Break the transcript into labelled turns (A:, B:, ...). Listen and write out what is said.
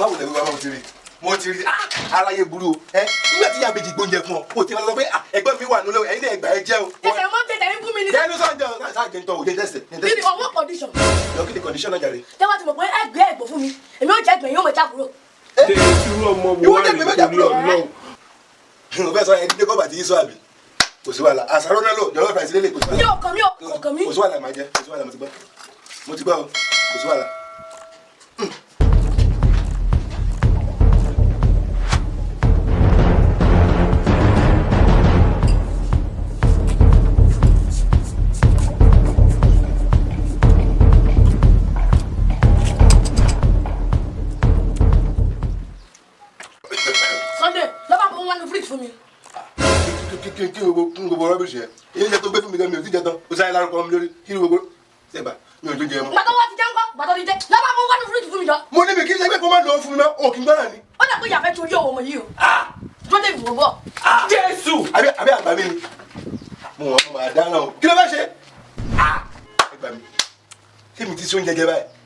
A: báwo lẹ wá mo ti rí aráyé burú o nígbà tí yàgbé jìgbó oúnjẹ fún ọ o ti máa sọ pé ẹ̀gbọ́n mi wà nílé ẹ̀yin náà ẹgbà ẹ jẹ o.
B: tẹsẹ̀ mọ́ tẹsẹ̀ ń fún mi ní.
A: kẹ́nu sọ̀njọ́ sáàjẹ́ ń tọ́ òde tẹ́sẹ̀.
B: kí ni ọwọ́ condition.
A: yọ kí ni condition náà jàre.
B: tẹ́wọ́ ti mọ̀ pé ẹgbẹ́ ẹ̀gbọ́n fún mi èmi ò jẹ́ ẹgbẹ́ yóò mọ̀ jábúrò.
A: ìwọ jẹ́ pé mẹ́jà búrò lọ. o fẹ́ sọ ẹni dẹ́kọ̀ bàtí yín sọ àbí kò sí wàhálà àṣàrò náà lò jọ̀wọ́ fàìsí lélẹ̀ kò sí wàhálà.
B: mi ò kàn mí.
A: kò sí wàhálà máa jẹ kò sí wàhálà mo ti gbọ́ o kò sí wàhálà.
B: Sunday lọ́ba kò wọ́n ní fridge fún mi.
A: kí gbogbo rọ́bìṣì ẹ̀ ilé iṣẹ́ tó gbé fún mi gan mi ò ti jẹ tán o sáré lárúkọ mi lórí kí gbogbo sẹ́gbà mi ò tó jẹ mọ́.
B: gbàtọ́ wá ti jẹ́ ńkọ́ gbàtọ́ ti jẹ́ lọ́ba kò wọ́n ní fridge fún mi jọ.
A: mo ní mi kí n ṣe pé kó má lọ fún mi mọ́ òkè ń gbọ́dọ̀ ni.
B: ó dà pé ìyàfẹ́ torí òwò ọmọ yìí o. tó dé ìwò bọ̀.
C: Jésù.
A: àbí àgbà mi ni mo máa dáná o kí ló bá ṣe. ẹ gbà mí kí mi ti sún jẹjẹ báyìí.